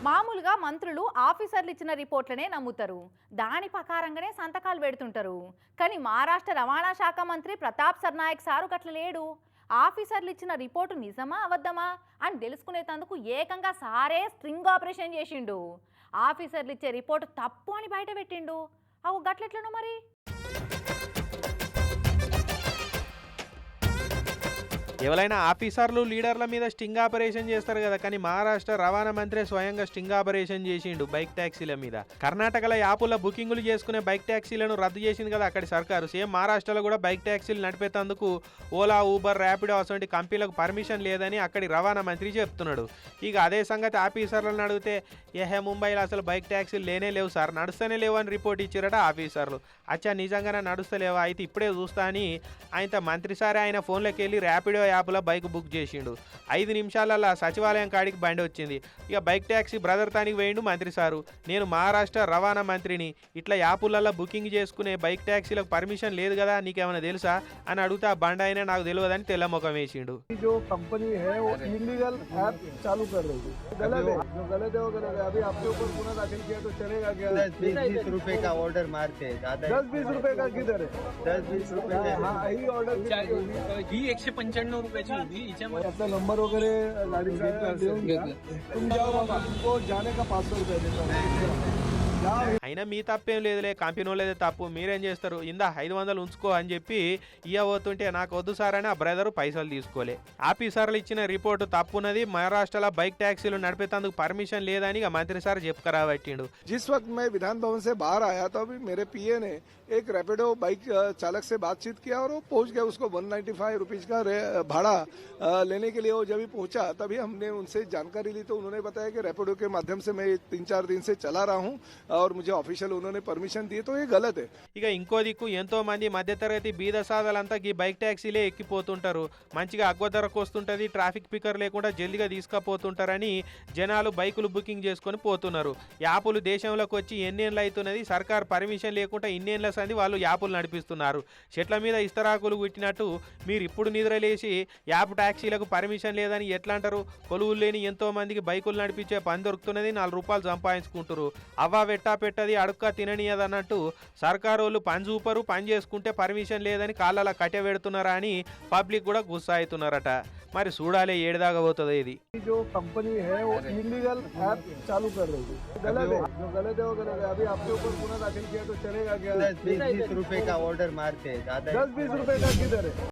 మామూలుగా మంత్రులు ఆఫీసర్లు ఇచ్చిన రిపోర్ట్లనే నమ్ముతారు. దాని ప్రకారంగానే సంతకాలు పెడుతుంటారు. కానీ మహారాష్ట్ర రవాణా శాఖ మంత్రి ప్రతాప్ సర్నాయక్ సారు గట్ల లేడు. ఆఫీసర్లు ఇచ్చిన రిపోర్టు నిజమా అబద్ధమా అని తెలుసుకునేందుకు ఏకంగా సారే స్ట్రింగ్ ఆపరేషన్ చేసిండు. ఆఫీసర్లు ఇచ్చే రిపోర్టు తప్పు అని బయట పెట్టిండు. అవు గట్లెట్లను మరి? ఎవరైనా ఆఫీసర్లు లీడర్ల మీద స్టింగ్ ఆపరేషన్ చేస్తారు కదా, కానీ మహారాష్ట్ర రవాణా మంత్రి స్వయంగా స్టింగ్ ఆపరేషన్ చేసిండు బైక్ ట్యాక్సీల మీద. కర్ణాటకలో యాపుల్లో బుకింగులు చేసుకునే బైక్ ట్యాక్సీలను రద్దు చేసింది కదా అక్కడి సర్కారు. సేమ్ మహారాష్ట్రలో కూడా బైక్ ట్యాక్సీలు నడిపేందుకు ఓలా, ఊబర్, ర్యాపిడో అటువంటి కంపెనీలకు పర్మిషన్ లేదని అక్కడి రవాణా మంత్రి చెప్తున్నాడు. ఇక అదే సంగతి ఆఫీసర్లను అడిగితే ముంబైలో అసలు బైక్ ట్యాక్సీలు లేనే లేవు సార్, నడుస్తూనే లేవు అని రిపోర్ట్ ఇచ్చారట ఆఫీసర్లు. అచ్చా నిజంగానే నడుస్తలేవా అయితే ఇప్పుడే చూస్తా అని ఆయన మంత్రి సారే ఆయన ఫోన్లోకి వెళ్ళి ర్యాపిడో యాప్లో బైక్ బుక్ చేసిండు. 5 నిమిషాలలో సచివాలయం కాడికి బండి వచ్చింది. ఇక బైక్ ట్యాక్సీ బ్రదర్ తానికి వేయండు మంత్రి సారు. నేను మహారాష్ట్ర రవాణా మంత్రిని, ఇట్లా యాపులలో బుకింగ్ చేసుకునే బైక్ ట్యాక్సీలకు పర్మిషన్ లేదు కదా, నీకేమైనా తెలుసా అని అడిగితే ఆ బండి అయినా నాకు తెలియదని తెల్ల ముఖం వేసిండు. कंपनी है वो इलीगल ऐप चालू कर रही है, गलत है, जो गलत है वो गलत है. अभी आपके ऊपर गुना दाखिल किया तो चलेगा क्या? 10-20 रुपए का ऑर्डर मारते हैं, ज्यादा 10-20 रुपए का किधर है? 10-20 रुपए हाँ ही ऑर्डर ही 195 रुपयाची होती हिच्यामध्ये. अपना नंबर वगैरह गाडीचा देऊन घ्या. तुम जाओ बाबा, तुमको जाने का 500 रुपये देता हूँ. అయినా మీ తప్పేం లేదులే, కంపెనీ వాళ్ళదే తప్పు, మీరేం చేస్తారు, ఇందా 500 ఉంచుకో అని చెప్పి ఇవ్వబోతుంటే నాకు వద్దు సార్ అని ఆ బ్రదరు పైసలు తీసుకోలే. ఆఫీసర్లు ఇచ్చిన రిపోర్టు తప్పున్నది, మహారాష్ట్రలో బైక్ ట్యాక్సీలు నడిపేందుకు పర్మిషన్ లేదని ఇక మంత్రి సార్ చెప్పుకరాబట్టిండు. जिस वक्त मैं विधान भवन से बाहर आया तो अभी मेरे पीए ने एक रैपिडो बाइक चालक से बातचीत किया और वो पहुंच गया. उसको 195 रुपीज का भाड़ा लेने के लिए वो जब भी पहुंचा तभी हमने उनसे जानकारी ली तो उन्होंने बताया कि रैपिडो के माध्यम से मैं 3-4 दिन से चला रहा हूं और मुझे ऑफिशियल उन्होंने परमिशन दी, तो ये गलत है. ఇక ఇంకో దిక్కు ఎంతో మంది మధ్యతరగతి బీద సాదాలంతా ఈ బైక్ ట్యాక్సీలే ఎక్కిపోతుంటారు. మంచిగా అగ్వ ధరకు వస్తుంటది, ట్రాఫిక్ పికర్ లేకుండా జల్దిగా తీసుకుపోతుంటారని జనాలు బైకులు బుకింగ్ చేసుకొని పోతున్నారు. యాపులు దేశంలోకి వచ్చి ఎన్నేళ్ళు అవుతున్నది, సర్కార్ పర్మిషన్ లేకుండా ఇన్నేళ్ళ సంది వాళ్ళు యాపులు నడిపిస్తున్నారు. చెట్ల మీద ఇస్తరాకులు కుట్టినట్టు మీరు ఇప్పుడు నిద్రలేసి యాప్ ట్యాక్సీలకు పర్మిషన్ లేదని ఎట్లా అంటారు? కొలువులు లేని ఎంతో మందికి బైకులు నడిపించే పని దొరుకుతున్నది, 4 రూపాయలు సంపాదించుకుంటారు. అవ్వ వెట్టా పెట్టది అడుక్క తిననీయదన్నట్టు సర్కారు వాళ్ళు పని చూపరు, పని చేసుకుంటే పర్మిషన్ లేదని కాళ్ళలా కట్టె పెడుతున్నారా అని పబ్లిక్ కూడా గుస్సా అవుతున్నారట. మరి చూడాలి ఏడుదాకా పోతుందో ఇది. जो कंपनी है वो इलीगल ऐप चालू कर रही है, गलत है, जो गलत है वो गलत है. अभी आपके ऊपर गुना दाखिल किया तो चलेगा क्या? 10-20 रुपए का ऑर्डर मारते हैं, ज्यादा 10-20 रुपए का किधर है?